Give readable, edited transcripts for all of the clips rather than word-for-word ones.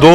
2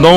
9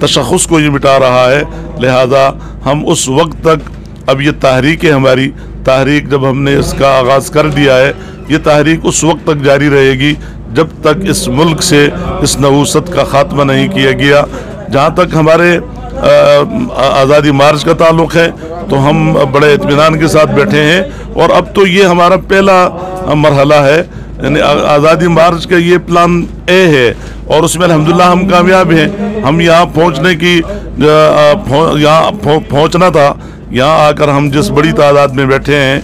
تشخص کو یہ مٹا رہا ہے، لہذا ہم اس وقت تک اب یہ تحریک ہے ہماری تحریک، جب ہم نے اس کا آغاز کر دیا ہے، یہ تحریک اس وقت تک جاری رہے گی جب تک اس ملک سے اس نحوست کا خاتمہ نہیں کیا گیا۔ جہاں تک ہمارے آزادی مارچ کا تعلق ہے تو ہم بڑے اطمینان کے ساتھ بیٹھے ہیں، اور اب تو یہ ہمارا پہلا مرحلہ ہے، یعنی آزادی مارچ کا یہ پلان اے ہے، اور اس میں الحمدللہ ہم کامیاب ہیں۔ ہم یہاں پہنچنے کی یہاں پہنچنا تھا، یہاں آ کر ہم جس بڑی تعداد میں بیٹھے ہیں،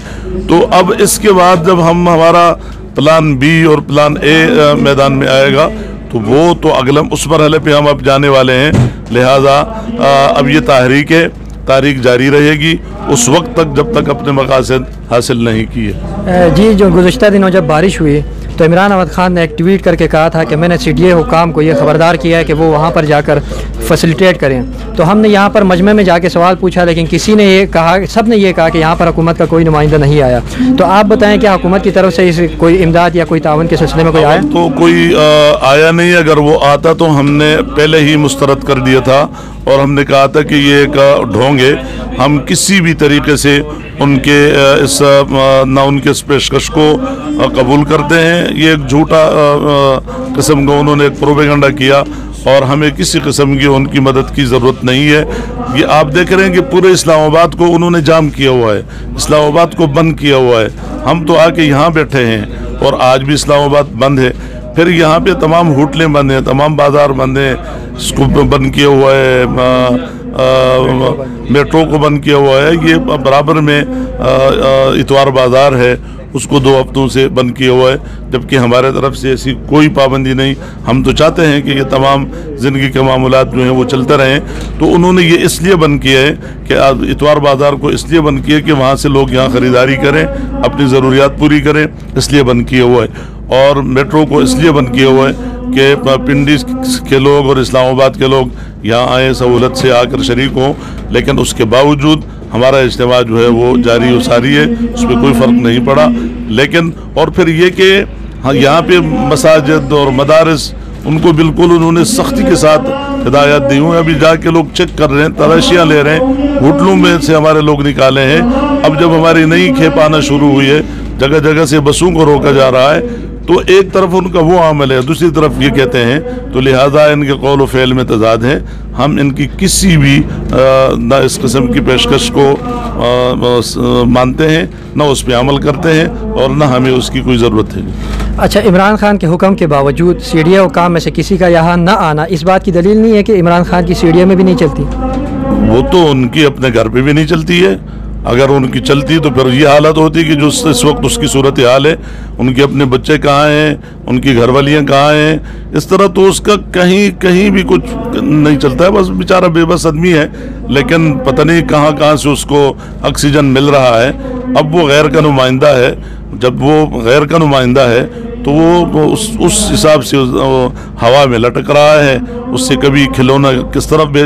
تو اب اس کے بعد جب ہمارا پلان بی اور پلان اے میدان میں آئے گا تو وہ تو اگلا اس مرحلے پہ ہم اب جانے والے ہیں، لہذا اب یہ تحریک جاری رہے گی اس وقت تک جب تک اپنے مقاصد حاصل نہیں کیے۔ جی، جو گزشتہ دنوں جب بارش ہوئی تو عمران احمد خان نے ایک ٹویٹ کر کے کہا تھا کہ میں نے CDA حکام کو یہ خبردار کیا ہے کہ وہ وہاں پر جا کر فیسیلیٹیٹ کریں، تو ہم نے یہاں پر مجمع میں جا کے سوال پوچھا، لیکن کسی نے یہ کہا، سب نے یہ کہا کہ یہاں پر حکومت کا کوئی نمائندہ نہیں آیا۔ تو آپ بتائیں کہ حکومت کی طرف سے اس کوئی امداد یا کوئی تعاون کے سلسلے میں کوئی آیا؟ تو کوئی آیا نہیں، اگر وہ آتا تو ہم نے پہلے ہی مسترد کر دیا تھا، اور ہم نے کہا تھا کہ یہ ایک ڈھونگ ہے، ہم کسی بھی طریقے سے ان کے نہ ان کے اس پیشکش کو قبول کرتے ہیں۔ یہ ایک جھوٹا قسم کا انہوں نے ایک پروپیگنڈا کیا، اور ہمیں کسی قسم کی ان کی مدد کی ضرورت نہیں ہے۔ یہ آپ دیکھ رہے ہیں کہ پورے اسلام آباد کو انہوں نے جام کیا ہوا ہے، اسلام آباد کو بند کیا ہوا ہے۔ ہم تو آ کے یہاں بیٹھے ہیں، اور آج بھی اسلام آباد بند ہے، پھر یہاں پہ تمام ہوٹلیں بند ہیں، تمام بازار بند ہیں، اس کو بند کیا ہوا ہے، میٹرو کو بند کیا ہوا ہے۔ یہ برابر میں اتوار بازار ہے، اس کو 2 ہفتوں سے بند کیا ہوا ہے، جبکہ ہمارے طرف سے ایسی کوئی پابندی نہیں۔ ہم تو چاہتے ہیں کہ یہ تمام زندگی کے معاملات جو ہیں وہ چلتے رہیں، تو انہوں نے یہ اس لیے بند کیا ہے کہ اتوار بازار کو اس لیے بند کیا کہ وہاں سے لوگ یہاں خریداری کریں، اپنی ضروریات پوری کریں، اس لیے بند کیا ہوا ہے۔ اور میٹرو کو اس لیے بند کیا ہوا ہے کہ پنڈی کے لوگ اور اسلام آباد کے لوگ یہاں آئیں، سہولت سے آ کر شریک ہوں، لیکن اس کے باوجود ہمارا اجتماع جو ہے وہ جاری و ساری ہے، اس پہ کوئی فرق نہیں پڑا۔ لیکن اور پھر یہ کہ یہاں پہ مساجد اور مدارس، ان کو بالکل انہوں نے سختی کے ساتھ ہدایات دی ہوئی، ابھی جا کے لوگ چیک کر رہے ہیں، تلاشیاں لے رہے ہیں، ہوٹلوں میں سے ہمارے لوگ نکالے ہیں۔ اب جب ہماری نئی کھیپ آنا شروع ہوئی ہے، جگہ جگہ سے بسوں کو روکا جا رہا ہے، تو ایک طرف ان کا وہ عمل ہے، دوسری طرف یہ کہتے ہیں، تو لہٰذا ان کے قول و فعل میں تضاد ہے۔ ہم ان کی کسی بھی نہ اس قسم کی پیشکش کو مانتے ہیں، نہ اس پہ عمل کرتے ہیں، اور نہ ہمیں اس کی کوئی ضرورت ہے۔ اچھا، عمران خان کے حکم کے باوجود CDA حکام میں سے کسی کا یہاں نہ آنا اس بات کی دلیل نہیں ہے کہ عمران خان کی CDA میں بھی نہیں چلتی؟ وہ تو ان کی اپنے گھر پہ بھی نہیں چلتی ہے، اگر ان کی چلتی تو پھر یہ حالت ہوتی کہ جو اس وقت اس کی صورتحال ہے، ان کے اپنے بچے کہاں ہیں، ان کی گھر والیاں کہاں ہیں، اس طرح تو اس کا کہیں بھی کچھ نہیں چلتا ہے، بس بیچارہ بے بس آدمی ہے، لیکن پتہ نہیں کہاں سے اس کو آکسیجن مل رہا ہے۔ اب وہ غیر کا نمائندہ ہے، جب وہ غیر کا نمائندہ ہے تو وہ اس حساب سے ہوا میں لٹک رہا ہے، اس سے کبھی کھلونا کس طرف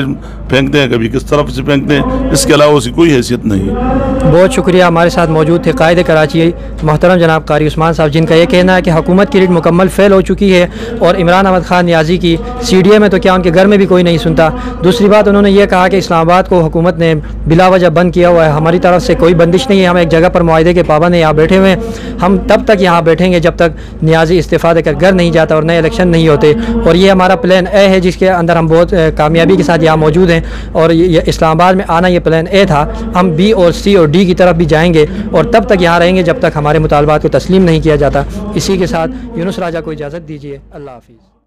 پھینکتے ہیں، کبھی کس طرف سے پھینکتے ہیں، اس کے علاوہ اس کی کوئی حیثیت نہیں ہے۔ بہت شکریہ، ہمارے ساتھ موجود تھے قائد کراچی محترم جناب قاری عثمان صاحب، جن کا یہ کہنا ہے کہ حکومت کی لیڈ مکمل فیل ہو چکی ہے، اور عمران احمد خان نیازی کی CDA میں تو کیا ان کے گھر میں بھی کوئی نہیں سنتا۔ دوسری بات انہوں نے یہ کہا کہ اسلام آباد کو حکومت نے بلا وجہ بند کیا ہوا ہے، ہماری طرف سے کوئی بندش نہیں ہے، ہم ایک جگہ پر معاہدے کے پابند ہیں، یہاں بیٹھے ہوئے ہیں، ہم تب تک یہاں بیٹھیں گے جب تک نیازی استعفیٰ دے کر گھر نہیں جاتا اور نئے الیکشن نہیں ہوتے، اور یہ ہمارا پلان اے ہے جس کے اندر ہم بہت کامیابی کے ساتھ یہاں موجود ہیں، اور یہ اسلام آباد میں آنا یہ پلان اے تھا، ہم B اور C اور D کی طرف بھی جائیں گے، اور تب تک یہاں رہیں گے جب تک ہمارے مطالبات کو تسلیم نہیں کیا جاتا۔ اسی کے ساتھ یونس راجہ کو اجازت دیجیے، اللہ حافظ۔